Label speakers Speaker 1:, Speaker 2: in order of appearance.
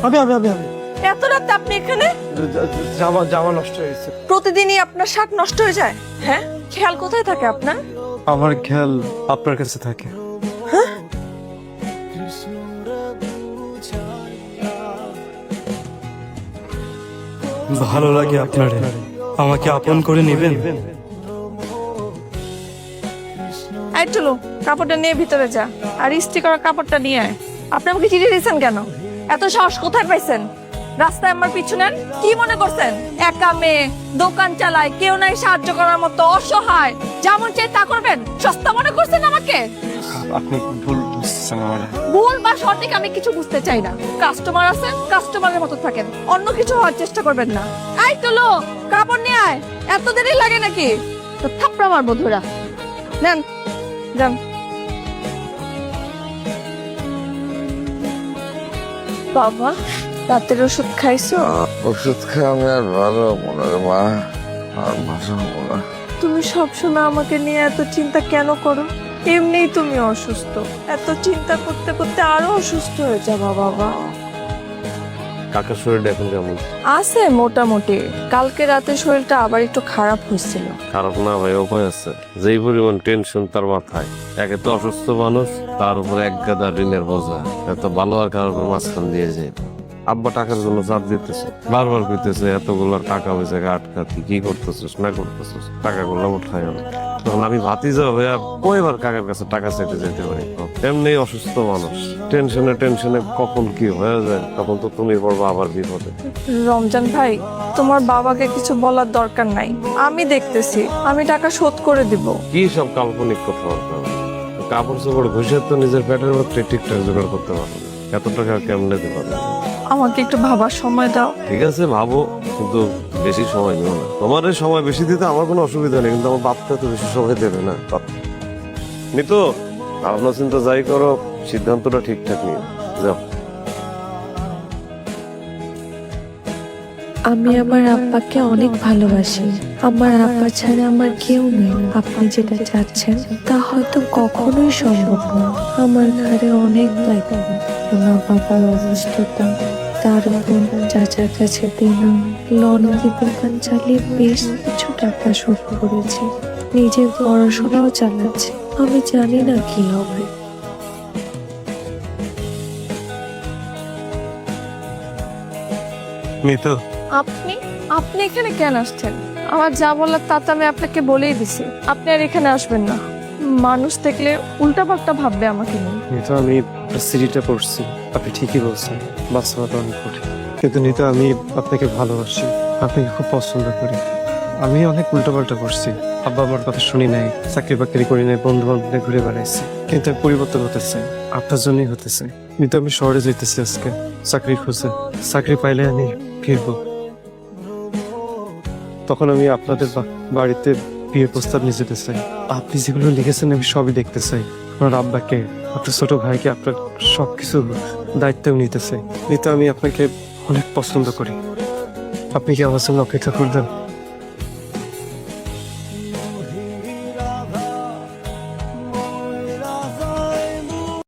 Speaker 1: আমি
Speaker 2: এত রাতে আপনি এখানে?
Speaker 1: জামা নষ্ট হয়েছে।
Speaker 2: প্রতিদিনই আপনার শাক নষ্ট হয়ে যায়? হ্যাঁ, খেয়াল কোথায় থাকে আপনার?
Speaker 1: আমার খেয়াল আপনার কাছে থাকে। ভালো লাগে আপনারে, আমাকে আপন করে নেবেন।
Speaker 2: এই চলো, কাপড়টা নিয়ে ভিতরে যা, আর ইস্ত্রি করা কাপড়টা নিয়ে আয়। আপনি আমাকে চিঠি দিয়েছেন কেন? এত সাহস কোথায় পাইছেন? রাস্তায় আমার পিছু নেন, কি মনে করছেন? একা মেয়ে, দোকান চালায়, কেউ নাই সাহায্য করার মতো, অসহায়, যেমন চাই তা করবেন? সস্তা মনে করছেন আমাকে?
Speaker 1: আপনি ভুল বুঝছেন আমারে।
Speaker 2: ভুল বা সঠিক আমি কিছু বুঝতে চাই না। কাস্টমার আছেন, কাস্টমারের মতো থাকেন, অন্য কিছু হওয়ার চেষ্টা করবেন না। এই চলো, কাপড় নিয়ে আয়। এত দেরি লাগে নাকি? তো থাপড়া মারবো ধরা। নেন, যান। বাবা, রাতের ওষুধ খাইছো?
Speaker 3: ওষুধ খেয়ে আমি আর ভালো মনে রে মা, আর ভালো মনে।
Speaker 2: তুমি সবসময় আমাকে নিয়ে এত চিন্তা কেন করো? এমনিই তুমি অসুস্থ, এত চিন্তা করতে করতে আরো অসুস্থ হয়ে যাবা বাবা।
Speaker 3: কাকার শরীরটা এখন কেমন?
Speaker 2: আছে মোটামুটি। কালকে রাতে শরীরটা আবার একটু খারাপ হয়েছিল।
Speaker 3: খারাপ না ভাই, উপায় আছে। যেই পরিমাণ টেনশন তার মাথায়, একে তো অসুস্থ মানুষ, তার উপর এক গাদা ঋণের বোঝা, এত ভালো আর কারোর উপর মাঝখান দিয়ে যায়। আব্বা টাকার জন্য চাপ দিতেছে, বারবার কইতেছে এতগুলো টাকা ওই জায়গায় আটকাতি, কি করতেছিস না করতেছিস, টাকাগুলো উঠায় না। তখন আমি ভাতিজা হইয়া কয়বার কাকার কাছে টাকা চাইতে যেতে পারি? এমনি অসুস্থ মানুষ, টেনশনে কখন কি হয়ে যায়, তখন তো তুমি পড়বা আবার বিপদে।
Speaker 2: রমজান ভাই, তোমার বাবাকে কিছু বলার দরকার নাই, আমি দেখতেছি, আমি টাকা শোধ করে দিব।
Speaker 3: কি সব কাল্পনিক কথা বলতে? কাপড় চোপড় ঘুষে তো নিজের পেটের মধ্যে ঠিকঠাক জোগাড় করতে পারবো না, এত টাকা কেমনে দিতে পারবো?
Speaker 2: আমাকে একটু ভাবার সময় দাও।
Speaker 3: ঠিক আছে ভাবো, কিন্তু বেশি সময় নেব না। তোমার এই সময় বেশি দিতে আমার কোনো অসুবিধা নেই, কিন্তু আমার বাপটা তো বেশি সময় দেবে না। নিতো, ভাবনা চিন্তা যাই করো, সিদ্ধান্তটা ঠিকঠাক নিয়ে যাও।
Speaker 4: আমি আমার আব্বাকে অনেক ভালোবাসি। আমার আব্বা ছাড়া আমার কেউ নেই। আপনি যেটা চাচ্ছেন তা হয়তো কখনোই সম্ভব না। আমার ঘরে অনেক দায়িত্ব, মা বাবার অসুস্থতা, তার উপর চাচার কাছে দেনা, লন্ড্রি দোকান চালিয়ে বেশ কিছু টাকা শোধ করেছি। নিজের পড়াশোনাও চালাচ্ছে। আমি জানি না কি হবে।
Speaker 1: মিতু,
Speaker 2: আপনি আপনি এখানে কেন আসছেন? আমার যা বলার তা তো আমি আপনাকে বলেই দিছি। আপনি আর এখানে আসবেন না। মানুষ দেখলে উল্টাপাল্টা ভাববে আমাকে নিয়ে।
Speaker 1: নিতু, আমি সিডিটা পড়ছি, আপনি ঠিকই বলছেন, বাস্তবতা অনেক কঠিন। কিন্তু নিতু, আমি আপনাকে ভালোবাসি, আপনাকে খুব পছন্দ করি। আমি অনেক উল্টাপাল্টা করছি, আব্বা আমার কথা শুনি নাই, চাকরি বাকরি করি নাই, বন্ধু বান্ধব ঘুরে বেড়াইছি। কিন্তু আমি পরিবর্তন হতেছে, আপনার জন্যই হতেছে। কিন্তু আমি শহরে যেতেছি আজকে চাকরি খুঁজে, চাকরি পাইলে আমি ফিরবো। তখন আমি আপনাদের বাড়িতে বিয়ে প্রস্তাব নিয়ে যেতে চাই। আপনি যেগুলো লিখেছেন আমি সবই দেখতে চাই। আপনার আব্বাকে, আপনার ছোট ভাইকে, আপনার সবকিছু দায়িত্ব নিতে চাই। নিতে আমি আপনাকে অনেক পছন্দ করি। আপনি কি আমার সঙ্গে অপেক্ষা করবেন?